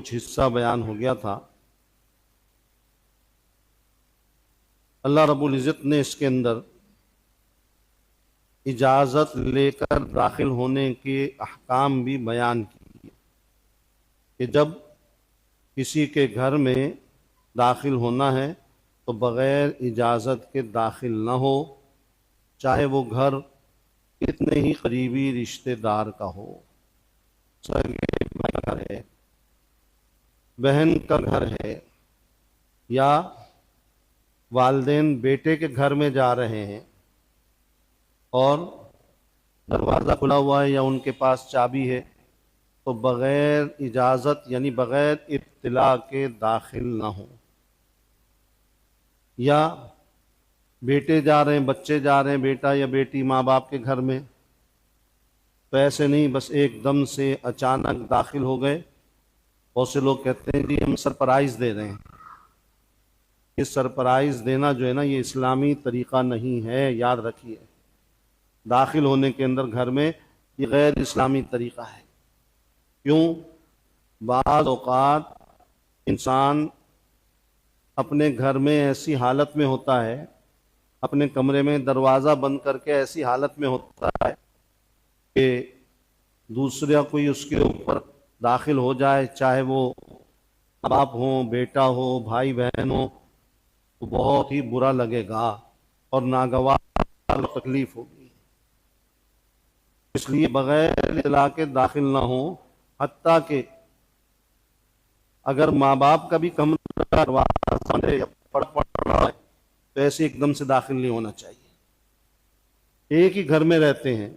کچھ حصہ بیان ہو گیا تھا. اللہ رب العزت نے اس کے اندر اجازت لے کر داخل ہونے کے احکام بھی بیان کیے کہ جب کسی کے گھر میں داخل ہونا ہے تو بغیر اجازت کے داخل نہ ہو، چاہے وہ گھر کتنے ہی قریبی رشتہ دار کا ہو. سگے بھائی کا گھر ہے، بہن کا گھر ہے، یا والدین بیٹے کے گھر میں جا رہے ہیں اور دروازہ کھلا ہوا ہے یا ان کے پاس چابی ہے، تو بغیر اجازت یعنی بغیر اطلاع کے داخل نہ ہوں. یا بیٹے جا رہے ہیں، بچے جا رہے ہیں، بیٹا یا بیٹی ماں باپ کے گھر میں، تو ایسے نہیں بس ایک دم سے اچانک داخل ہو گئے. بہت سے لوگ کہتے ہیں جی ہم سرپرائز دے رہے ہیں. یہ سرپرائز دینا جو ہے نا، یہ اسلامی طریقہ نہیں ہے، یاد رکھیے. داخل ہونے کے اندر گھر میں یہ غیر اسلامی طریقہ ہے. کیوں؟ بعض اوقات انسان اپنے گھر میں ایسی حالت میں ہوتا ہے، اپنے کمرے میں دروازہ بند کر کے ایسی حالت میں ہوتا ہے کہ دوسرا کوئی اس کے اوپر داخل ہو جائے، چاہے وہ باپ ہو، بیٹا ہو، بھائی بہن ہو، تو بہت ہی برا لگے گا اور ناگوار تکلیف ہوگی. اس لیے بغیر اطلاع کے داخل نہ ہوں. حتیٰ کہ اگر ماں باپ کا بھی کمرہ پڑ رہا ہے تو ایسے ایک دم سے داخل نہیں ہونا چاہیے. ایک ہی گھر میں رہتے ہیں،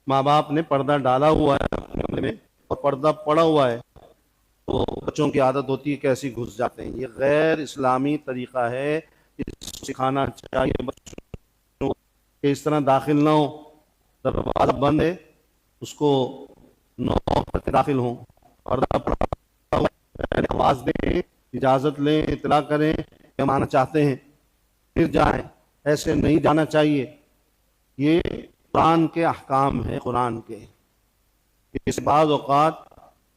ماں باپ نے پردہ ڈالا ہوا ہے کمرے میں اور پردہ پڑا ہوا ہے، تو بچوں کی عادت ہوتی ہے کیسی گھس جاتے ہیں. یہ غیر اسلامی طریقہ ہے. سکھانا چاہیے بچوں کو کہ اس طرح داخل نہ ہو. دروازہ بند ہے، اس کو نوک کر کے داخل ہوں، پردہ پڑا ہو، آواز دیں، اجازت لیں، اطلاع کریں کہ ہم آنا چاہتے ہیں، پھر جائیں. ایسے نہیں جانا چاہیے. یہ قرآن کے احکام ہیں، قرآن کے. اس بعض اوقات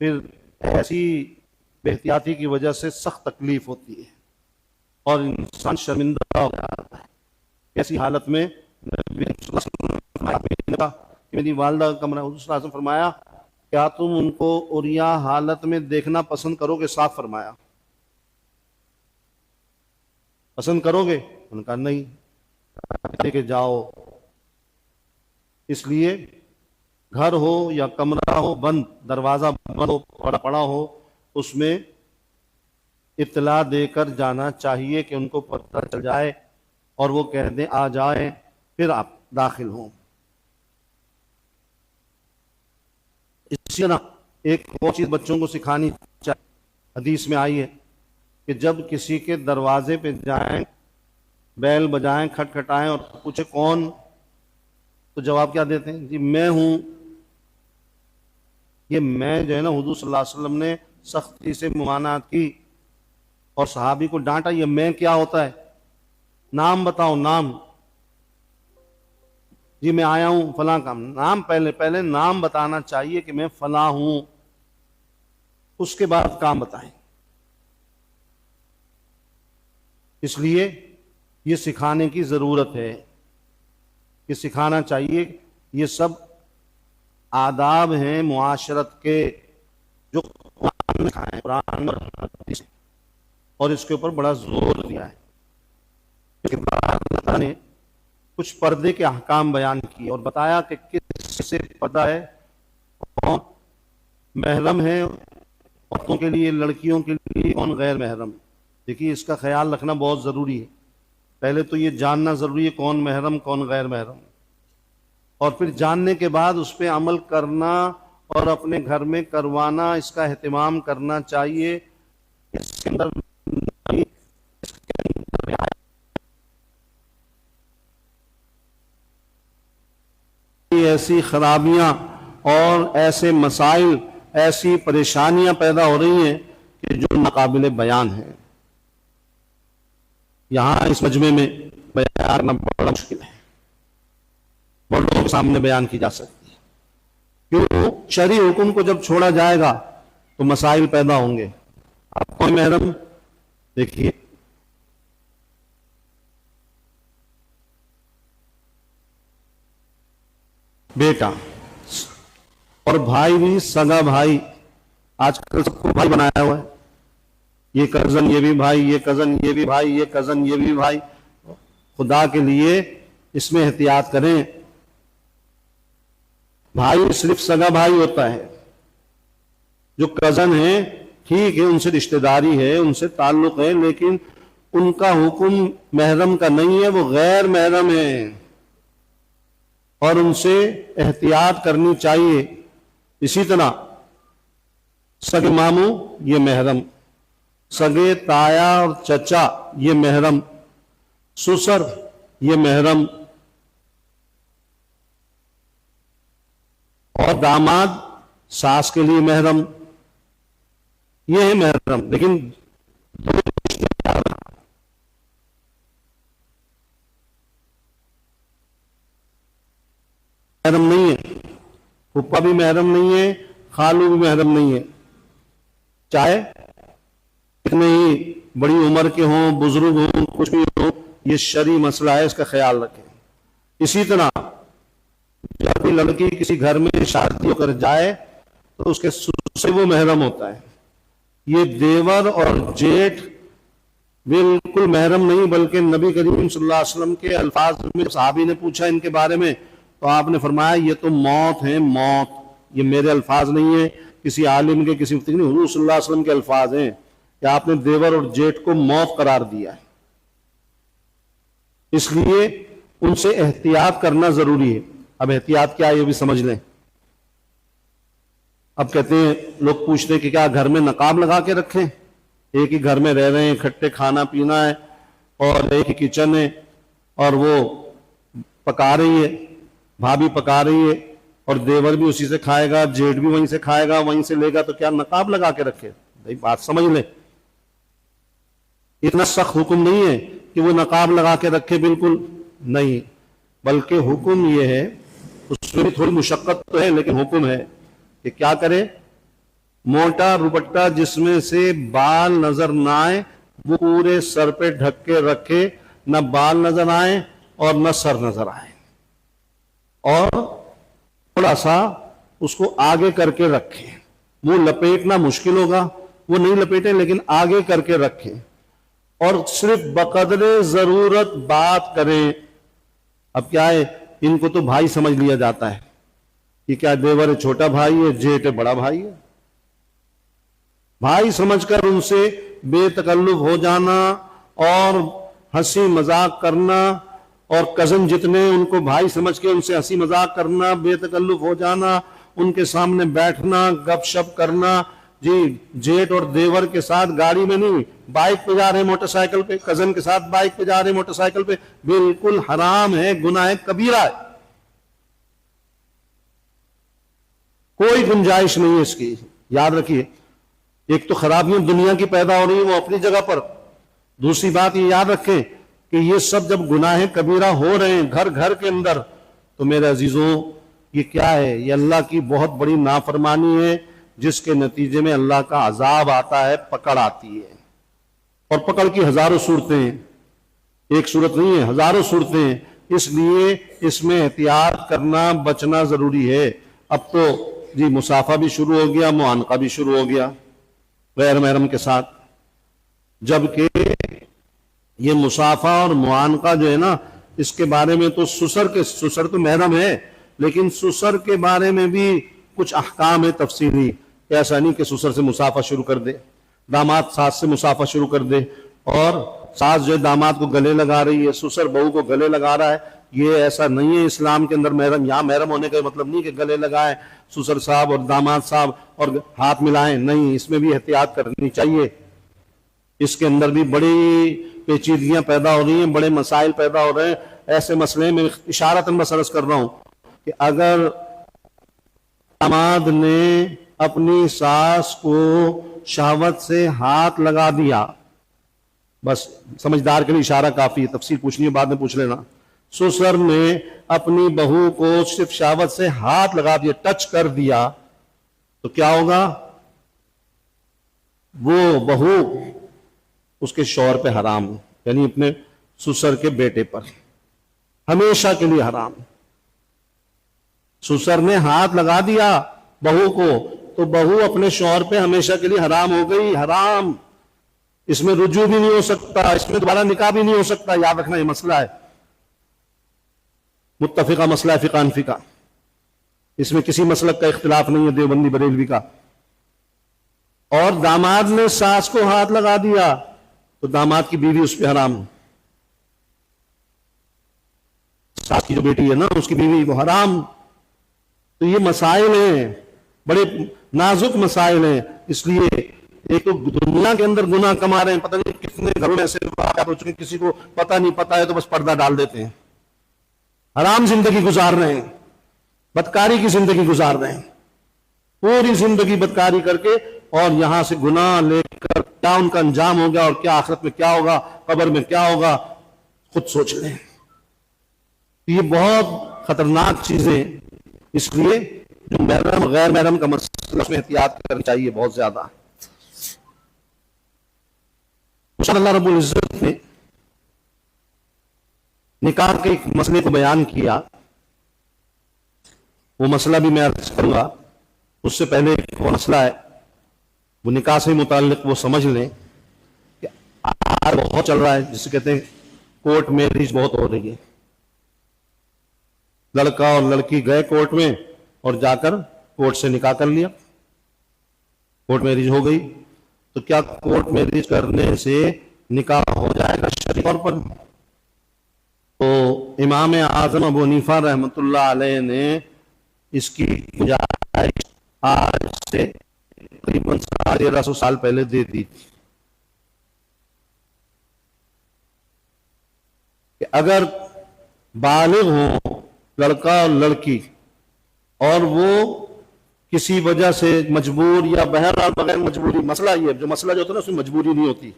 پھر ایسی بے احتیاطی کی وجہ سے سخت تکلیف ہوتی ہے اور انسان شرمندہ ہو جاتا ہے. ایسی حالت میں نبی صلی اللہ علیہ وسلم نے کہا کہ میری والدہ کا کمرہ، حضور صلی اللہ علیہ وسلم فرمایا کیا تم ان کو عریاں حالت میں دیکھنا پسند کرو گے؟ صاف فرمایا. پسند کرو گے؟ انہوں نے کہا نہیں. لے کے جاؤ. اس لیے گھر ہو یا کمرہ ہو بند، دروازہ بند ہو، پڑا ہو، اس میں اطلاع دے کر جانا چاہیے کہ ان کو پتہ چل جائے اور وہ کہہ دیں آ جائیں، پھر آپ داخل ہوں. اسی طرح ایک اور چیز بچوں کو سکھانی چاہیے. حدیث میں آئی ہے کہ جب کسی کے دروازے پہ جائیں، بیل بجائیں، کھٹکھٹائیں اور پوچھے کون، تو جواب کیا دیتے ہیں؟ جی میں ہوں. یہ میں جو ہے نا، حضور صلی اللہ علیہ وسلم نے سختی سے ممانعت کی اور صحابی کو ڈانٹا. یہ میں کیا ہوتا ہے؟ نام بتاؤ، نام. جی میں آیا ہوں فلاں کام. نام پہلے نام بتانا چاہیے کہ میں فلاں ہوں، اس کے بعد کام بتائیں. اس لیے یہ سکھانے کی ضرورت ہے، یہ سکھانا چاہیے. یہ سب آداب ہیں معاشرت کے جو قرآن نے سکھائے ہیں، قرآن اور اس کے اوپر بڑا زور دیا ہے. اس کے بعد اللہ نے کچھ پردے کے احکام بیان کیے اور بتایا کہ کس سے پردہ ہے، کون محرم ہے عورتوں کے لیے، لڑکیوں کے لیے، کون غیر محرم. دیکھیے اس کا خیال رکھنا بہت ضروری ہے. پہلے تو یہ جاننا ضروری ہے کون محرم کون غیر محرم، اور پھر جاننے کے بعد اس پہ عمل کرنا اور اپنے گھر میں کروانا، اس کا اہتمام کرنا چاہیے. اس کے اندر ایسی خرابیاں اور ایسے مسائل، ایسی پریشانیاں پیدا ہو رہی ہیں کہ جو ناقابل بیان ہیں. یہاں اس مجمع میں بیان کرنا بڑا مشکل ہے، بڑوں کے سامنے بیان کی جا سکتی ہے. کیوں؟ شرعی حکم کو جب چھوڑا جائے گا تو مسائل پیدا ہوں گے. آپ کون محرم؟ دیکھیے بیٹا اور بھائی بھی سگا بھائی، آج کل سب کو بھائی بنایا ہوا ہے. یہ کزن یہ بھی بھائی، یہ کزن یہ بھی بھائی، یہ کزن یہ بھی بھائی. خدا کے لیے اس میں احتیاط کریں. بھائی صرف سگا بھائی ہوتا ہے. جو کزن ہیں ٹھیک ہے، ان سے رشتہ داری ہے، ان سے تعلق ہے، لیکن ان کا حکم محرم کا نہیں ہے، وہ غیر محرم ہے اور ان سے احتیاط کرنی چاہیے. اسی طرح سگے ماموں یہ محرم، سگے تایا اور چچا یہ محرم، سسر یہ محرم، اور داماد ساس کے لیے محرم. یہ ہے محرم. لیکن محرم نہیں ہے، پھپھا بھی محرم نہیں ہے، خالو بھی محرم نہیں ہے. چاہے کتنے ہی بڑی عمر کے ہوں، بزرگ ہوں، کچھ بھی ہوں، یہ شرعی مسئلہ ہے، اس کا خیال رکھیں. اسی طرح جب کوئی لڑکی کسی گھر میں شادی ہو کر جائے تو اس کے سسر سے وہ محرم ہوتا ہے. یہ دیور اور جیٹھ بالکل محرم نہیں، بلکہ نبی کریم صلی اللہ علیہ وسلم کے الفاظ میں صحابی نے پوچھا ان کے بارے میں تو آپ نے فرمایا یہ تو موت ہے، موت. یہ میرے الفاظ نہیں ہیں، کسی عالم کے، کسی مفتی نہیں، حضور صلی اللہ علیہ وسلم کے الفاظ ہیں کہ آپ نے دیور اور جیٹھ کو موت قرار دیا ہے. اس لیے ان سے احتیاط کرنا ضروری ہے. اب احتیاط کیا ہے یہ بھی سمجھ لیں. اب کہتے ہیں لوگ پوچھتے ہیں کہ کیا گھر میں نقاب لگا کے رکھیں؟ ایک ہی گھر میں رہ رہے ہیں، اکٹھے کھانا پینا ہے اور ایک ہی کچن ہے اور وہ پکا رہی ہے، بھابھی پکا رہی ہے اور دیور بھی اسی سے کھائے گا، جیٹھ بھی وہیں سے کھائے گا، وہیں سے لے گا، تو کیا نقاب لگا کے رکھے؟ بھائی بات سمجھ لیں. اتنا سخت حکم نہیں ہے کہ وہ نقاب لگا کے رکھے، بالکل نہیں، بلکہ حکم یہ ہے، اس میں بھی تھوڑی مشقت تو ہے لیکن حکم ہے کہ کیا کرے؟ موٹا دوپٹہ جس میں سے بال نظر نہ آئے وہ پورے سر پہ ڈھک کے رکھے، نہ بال نظر آئے اور نہ سر نظر آئے، اور تھوڑا سا اس کو آگے کر کے رکھے. منہ لپیٹنا مشکل ہوگا، وہ نہیں لپیٹے لیکن آگے کر کے رکھے، اور صرف بقدر ضرورت بات کریں. اب کیا ہے، ان کو تو بھائی سمجھ لیا جاتا ہے کہ کیا دیور چھوٹا بھائی ہے، جیٹھ بڑا بھائی ہے. بھائی سمجھ کر ان سے بے تکلف ہو جانا اور ہنسی مذاق کرنا، اور کزن جتنے ان کو بھائی سمجھ کے ان سے ہنسی مذاق کرنا، بے تکلف ہو جانا، ان کے سامنے بیٹھنا، گپ شپ کرنا. جی جیٹ اور دیور کے ساتھ گاڑی میں نہیں، بائک پہ جا رہے ہیں، موٹر سائیکل پہ، کزن کے ساتھ بائک پہ جا رہے ہیں، موٹر سائیکل پہ، بالکل حرام ہے، گناہ کبیرہ ہے. کوئی گنجائش نہیں ہے اس کی. یاد رکھیے، ایک تو خرابیاں دنیا کی پیدا ہو رہی ہیں وہ اپنی جگہ پر، دوسری بات یہ یاد رکھیں کہ یہ سب جب گناہ کبیرہ ہو رہے ہیں گھر گھر کے اندر، تو میرے عزیزوں یہ کیا ہے؟ یہ اللہ کی بہت بڑی نافرمانی ہے، جس کے نتیجے میں اللہ کا عذاب آتا ہے، پکڑ آتی ہے. اور پکڑ کی ہزاروں صورتیں ہیں، ایک صورت نہیں ہے، ہزاروں صورتیں ہیں. اس لیے اس میں احتیاط کرنا، بچنا ضروری ہے. اب تو جی مسافہ بھی شروع ہو گیا، معانقہ بھی شروع ہو گیا غیر محرم کے ساتھ. جبکہ یہ مسافہ اور معانقہ جو ہے نا، اس کے بارے میں تو سسر تو محرم ہے، لیکن سسر کے بارے میں بھی کچھ احکام ہے تفصیلی. ایسا نہیں کہ سسر سے مسافہ شروع کر دے، داماد ساس سے مسافہ شروع کر دے، اور ساس جو ہے داماد کو گلے لگا رہی ہے، سسر بہو کو گلے لگا رہا ہے. یہ ایسا نہیں ہے اسلام کے اندر. محرم یہاں محرم ہونے کا مطلب نہیں کہ گلے لگائیں سسر صاحب اور داماد صاحب اور ہاتھ ملائیں، نہیں، اس میں بھی احتیاط کرنی چاہیے. اس کے اندر بھی بڑی پیچیدگیاں پیدا ہو رہی ہیں، بڑے مسائل پیدا ہو رہے ہیں. ایسے مسئلے میں اشارتاً بس عرض کر رہا ہوں کہ اگر داماد نے اپنی ساس کو شہوت سے ہاتھ لگا دیا، بس سمجھدار کے لیے اشارہ کافی ہے، تفصیل پوچھنی ہے بعد میں پوچھ لینا. سسر نے اپنی بہو کو صرف شہوت سے ہاتھ لگا دیا، ٹچ کر دیا، تو کیا ہوگا؟ وہ بہو اس کے شوہر پہ حرام، یعنی اپنے سسر کے بیٹے پر ہمیشہ کے لیے حرام۔ سسر نے ہاتھ لگا دیا بہو کو تو بہو اپنے شوہر پہ ہمیشہ کے لیے حرام ہو گئی، حرام۔ اس میں رجوع بھی نہیں ہو سکتا، اس میں دوبارہ نکاح بھی نہیں ہو سکتا۔ یاد رکھنا یہ مسئلہ ہے، متفقہ مسئلہ ہے فقہ حنفی کا، اس میں کسی مسلک کا اختلاف نہیں ہے دیوبندی بریلوی کا۔ اور داماد نے ساس کو ہاتھ لگا دیا تو داماد کی بیوی اس پہ حرام، ساس کی جو بیٹی ہے نا اس کی بیوی وہ حرام۔ تو یہ مسائل ہیں، بڑے نازک مسائل ہیں، اس لیے ایک تو دنیا کے اندر گناہ کما رہے ہیں، پتہ نہیں کتنے گھروں میں ایسے واقعات ہو چکے، کسی کو پتہ نہیں پتہ ہے تو بس پردہ ڈال دیتے ہیں، حرام زندگی گزار رہے ہیں، بدکاری کی زندگی گزار رہے ہیں، پوری زندگی بدکاری کر کے، اور یہاں سے گناہ لے کر کیا ان کا انجام ہوگا اور کیا آخرت میں کیا ہوگا، قبر میں کیا ہوگا، خود سوچ لیں۔ یہ بہت خطرناک چیزیں، اس لیے جو محرم غیر محرم کا مسئلہ اس میں احتیاط کرنی چاہیے بہت زیادہ۔ اللہ رب العزت نے نکاح کے ایک مسئلے کو بیان کیا، وہ مسئلہ بھی میں عرض کروں گا، اس سے پہلے وہ مسئلہ ہے وہ نکاح سے متعلق وہ سمجھ لیں کہ آج بہت چل رہا ہے، جسے کہتے ہیں کورٹ میرج بہت ہو رہی ہے۔ لڑکا اور لڑکی گئے کورٹ میں اور جا کر کورٹ سے نکاح کر لیا، کورٹ میرج ہو گئی۔ تو کیا کورٹ میرج کرنے سے نکاح ہو جائے گا شرعی طور پر؟ تو امام اعظم ابو حنیفہ رحمۃ اللہ علیہ نے اس کی گنجائش آج سے تقریباً 1350 سال پہلے دے دی تھی کہ اگر بالغ ہوں لڑکا اور لڑکی اور وہ کسی وجہ سے مجبور یا بہرحال بغیر مجبوری، مسئلہ یہ جو مسئلہ جو ہوتا ہے نا اس میں مجبوری نہیں ہوتی،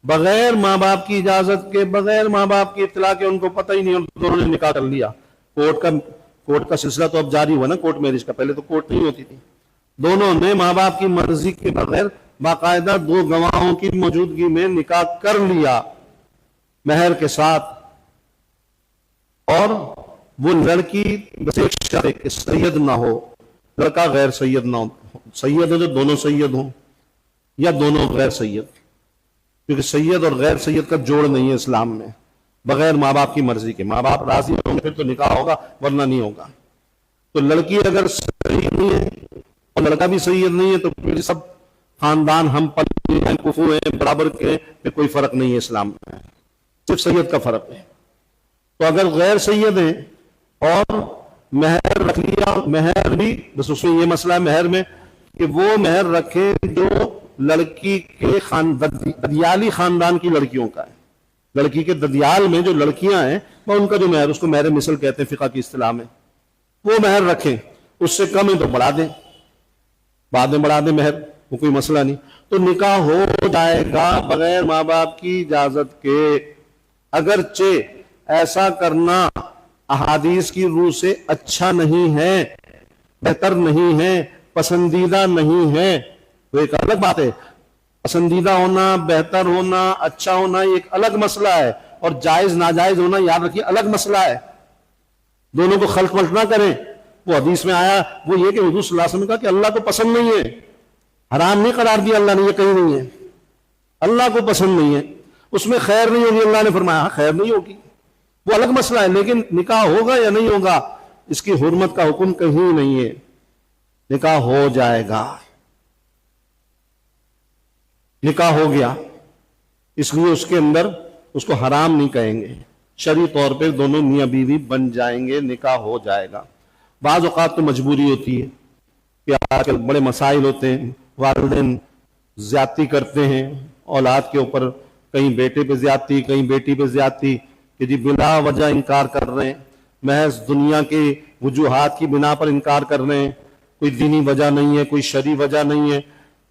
بغیر ماں باپ کی اجازت کے، بغیر ماں باپ کی اطلاع کے، ان کو پتہ ہی نہیں، ان دونوں نے نکاح کر لیا۔ کورٹ کا سلسلہ تو اب جاری ہوا نا کورٹ میرج کا، پہلے تو کورٹ نہیں ہوتی تھی۔ دونوں نے ماں باپ کی مرضی کے بغیر باقاعدہ دو گواہوں کی موجودگی میں نکاح کر لیا مہر کے ساتھ، اور وہ لڑکی بس ایک شرط ہے کہ سید نہ ہو، لڑکا غیر سید نہ ہو، سید ہو تو دونوں سید ہوں یا دونوں غیر سید، کیونکہ سید اور غیر سید کا جوڑ نہیں ہے اسلام میں، بغیر ماں باپ کی مرضی کے، ماں باپ راضی ہوں گے پھر تو نکاح ہوگا ورنہ نہیں ہوگا۔ تو لڑکی اگر سید نہیں ہے اور لڑکا بھی سید نہیں ہے تو پھر سب خاندان ہم پلی ہیں، کفو ہیں، برابر کے، پھر کوئی فرق نہیں ہے اسلام میں، صرف سید کا فرق ہے۔ تو اگر غیر سید ہیں اور مہر رکھ لیا، مہر بھی بس اس میں یہ مسئلہ ہے مہر میں کہ وہ مہر رکھیں جو لڑکی کے ددیالی خاندان کی لڑکیوں کا ہے، لڑکی کے ددیال میں جو لڑکیاں ہیں وہ ان کا جو مہر، اس کو مہر مثل کہتے ہیں فقہ کی اصطلاح میں، وہ مہر رکھیں، اس سے کم ہے تو بڑھا دیں، بعد میں بڑھا دیں مہر، وہ کوئی مسئلہ نہیں۔ تو نکاح ہو جائے گا بغیر ماں باپ کی اجازت کے، اگرچہ ایسا کرنا احادیث کی روح سے اچھا نہیں ہے، بہتر نہیں ہے، پسندیدہ نہیں ہے، وہ ایک الگ بات ہے۔ پسندیدہ ہونا، بہتر ہونا، اچھا ہونا یہ ایک الگ مسئلہ ہے، اور جائز ناجائز ہونا یاد رکھیے الگ مسئلہ ہے، دونوں کو خلط ملط نہ کریں۔ وہ حدیث میں آیا وہ یہ کہ حضور صلی اللہ علیہ وسلم نے کہا کہ اللہ کو پسند نہیں ہے، حرام نہیں قرار دیا اللہ نے، یہ کہیں نہیں ہے، اللہ کو پسند نہیں ہے، اس میں خیر نہیں ہوگی، اللہ نے فرمایا خیر نہیں ہوگی، وہ الگ مسئلہ ہے، لیکن نکاح ہوگا یا نہیں ہوگا اس کی حرمت کا حکم کہیں نہیں ہے، نکاح ہو جائے گا، نکاح ہو گیا، اس لیے اس کے اندر اس کو حرام نہیں کہیں گے، شرعی طور پہ دونوں میاں بیوی بن جائیں گے، نکاح ہو جائے گا۔ بعض اوقات تو مجبوری ہوتی ہے کہ آج کل بڑے مسائل ہوتے ہیں، والدین زیادتی کرتے ہیں اولاد کے اوپر، کہیں بیٹے پہ زیادتی، کہیں بیٹی پہ زیادتی، کہ جی بلا وجہ انکار کر رہے ہیں، محض دنیا کے وجوہات کی بنا پر انکار کر رہے ہیں، کوئی دینی وجہ نہیں ہے، کوئی شرعی وجہ نہیں ہے،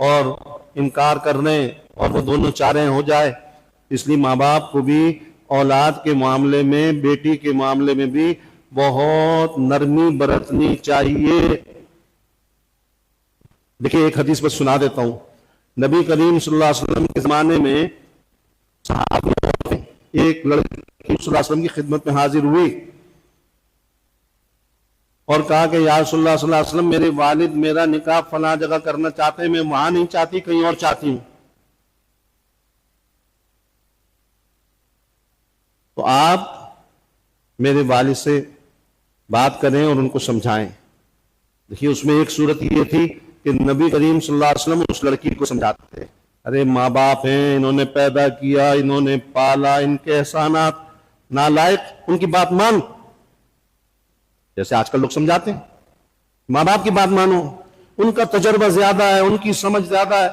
اور انکار کر رہے ہیں، اور وہ دونوں چاہ رہے ہیں ہو جائے۔ اس لیے ماں باپ کو بھی اولاد کے معاملے میں، بیٹی کے معاملے میں بھی بہت نرمی برتنی چاہیے۔ دیکھیں ایک حدیث بس سنا دیتا ہوں، نبی کریم صلی اللہ علیہ وسلم کے زمانے میں صحابہ ایک لڑکی صلی اللہ علیہ وسلم کی خدمت میں حاضر ہوئی اور کہا کہ یا رسول اللہ صلی اللہ علیہ وسلم میرے والد میرا نکاح فلاں جگہ کرنا چاہتے ہیں، میں وہاں نہیں چاہتی، کہیں اور چاہتی ہوں. تو آپ میرے والد سے بات کریں اور ان کو سمجھائیں. دیکھیے اس میں ایک صورت یہ تھی کہ نبی کریم صلی اللہ علیہ وسلم اس لڑکی کو سمجھاتے تھے، ارے ماں باپ ہیں، انہوں نے پیدا کیا، انہوں نے پالا، ان کے احسانات نالائق، ان کی بات مان. جیسے آج کل لوگ سمجھاتے ہیں ماں باپ کی بات مانو، ان کا تجربہ زیادہ ہے، ان کی سمجھ زیادہ ہے،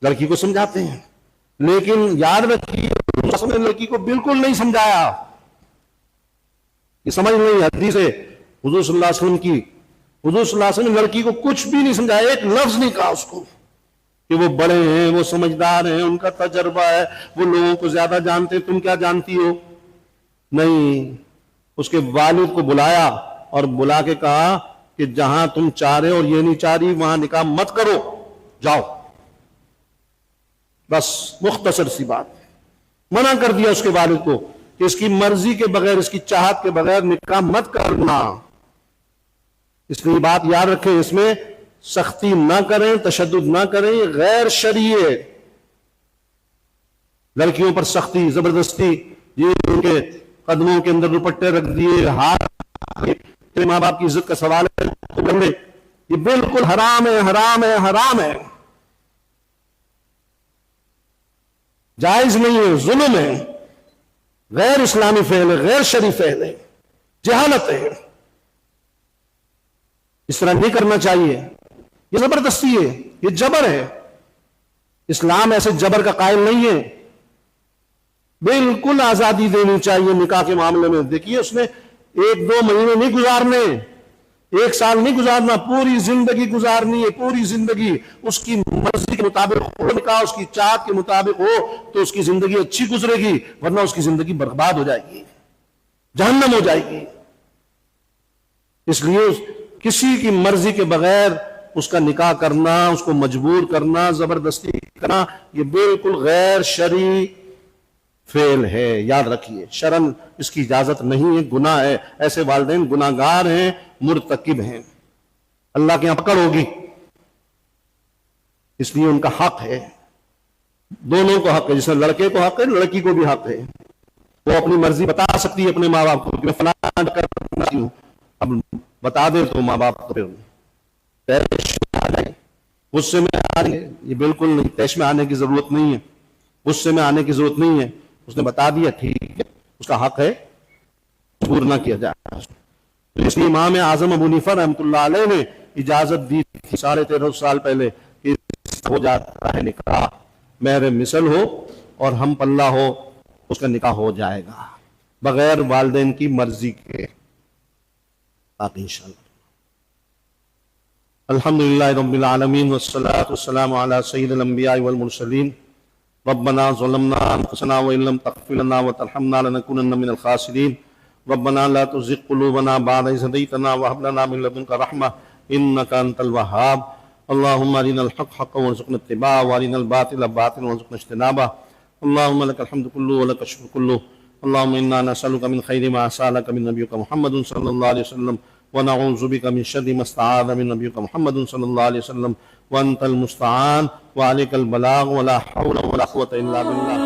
لڑکی کو سمجھاتے ہیں. لیکن یاد رکھیے نے لڑکی کو بالکل نہیں سمجھایا، یہ سمجھ نہیں حدیث ہے حضور صلی اللہ علیہ وسلم کی. حضور صلی اللہ علیہ وسلم نے لڑکی کو کچھ بھی نہیں سمجھایا، ایک لفظ نہیں کہا اس کو کہ وہ بڑے ہیں، وہ سمجھدار ہیں، ان کا تجربہ ہے، وہ لوگوں کو زیادہ جانتے ہیں، تم کیا جانتی ہو. نہیں، اس کے والد کو بلایا اور بلا کے کہا کہ جہاں تم چاہ رہے اور یہ نہیں چاہ رہی وہاں نکاح مت کرو، جاؤ. بس مختصر سی بات. منع کر دیا اس کے والد کو کہ اس کی مرضی کے بغیر، اس کی چاہت کے بغیر نکاح مت کرنا. اس لیے بات یاد رکھیں، اس میں سختی نہ کریں، تشدد نہ کریں، یہ غیر شرعی ہے. لڑکیوں پر سختی، زبردستی، یہ ان کے قدموں کے اندر دوپٹے رکھ دیے، ہاتھ ماں باپ کی عزت کا سوال ہے، یہ بالکل حرام ہے، حرام ہے، حرام ہے، جائز نہیں ہے، ظلم ہے، غیر اسلامی فعل ہے، غیر شرعی فعل ہے، جہالت ہے. اس طرح نہیں کرنا چاہیے. یہ زبردستی ہے، یہ جبر ہے. اسلام ایسے جبر کا قائل نہیں ہے. بالکل آزادی دینی چاہیے نکاح کے معاملے میں. دیکھیے اس نے 1-2 مہینے نہیں گزارنے، 1 سال نہیں گزارنا، پوری زندگی گزارنی ہے. پوری زندگی اس کی مرضی کے مطابق ہو نکاح، اس کی چاہت کے مطابق ہو تو اس کی زندگی اچھی گزرے گی، ورنہ اس کی زندگی برباد ہو جائے گی، جہنم ہو جائے گی. اس لیے کسی کی مرضی کے بغیر اس کا نکاح کرنا، اس کو مجبور کرنا، زبردستی کرنا، یہ بالکل غیر شرعی فعل ہے. یاد رکھیے شرعاً اس کی اجازت نہیں ہے، گناہ ہے. ایسے والدین گناہگار ہیں، مرتکب ہیں، اللہ کے یہاں پکڑ ہوگی. اس لیے ان کا حق ہے، دونوں کو حق ہے. جس میں لڑکے کو حق ہے، لڑکی کو بھی حق ہے. وہ اپنی مرضی بتا سکتی ہے اپنے ماں باپ کو کہ میں فلاں کرنا چاہتی ہوں. اب بتا دے تو ماں باپ کو پھر غصے میں آ رہے ہیں. یہ بالکل نہیں، تیش میں آنے کی ضرورت نہیں ہے، غصے میں آنے کی ضرورت نہیں ہے. اس نے بتا دیا ٹھیک ہے، اس کا حق ہے، مجبور نہ کیا جائے. اس لیے امام اعظم ابو حنیفہ رحمۃ اللہ علیہ نے اجازت دی تھی 13.5 سال پہلے کہ ہو جاتا ہے نکاح، مہر مثل ہو اور ہم پلہ ہو، اس کا نکاح ہو جائے گا بغیر والدین کی مرضی کے. باقی انشاءاللہ. الحمدللہ رب العالمین والصلاة والسلام علی سید الانبیاء والمرسلین. ربنا ظلمنا انفسنا وان لم تغفر لنا وترحمنا لنكونن من الخاسرین. ربنا لا تزغ قلوبنا بعد إذ هديتنا وهب لنا من لدنك رحمة إنك أنت الوهاب. اللهم أرنا الحق حقا وارزقنا اتباعه وأرنا الباطل باطلا وارزقنا اجتنابه. اللهم لك الحمد كله ولك الشكر كله. اللهم إنا نسألك من خير ما سألك من نبيك محمد صلى الله عليه وسلم ونعوذ بك من شر ما استعاذ من نبيك محمد صلى الله عليه وسلم وأنت المستعان وعليك البلاغ ولا حول ولا قوة إلا بالله.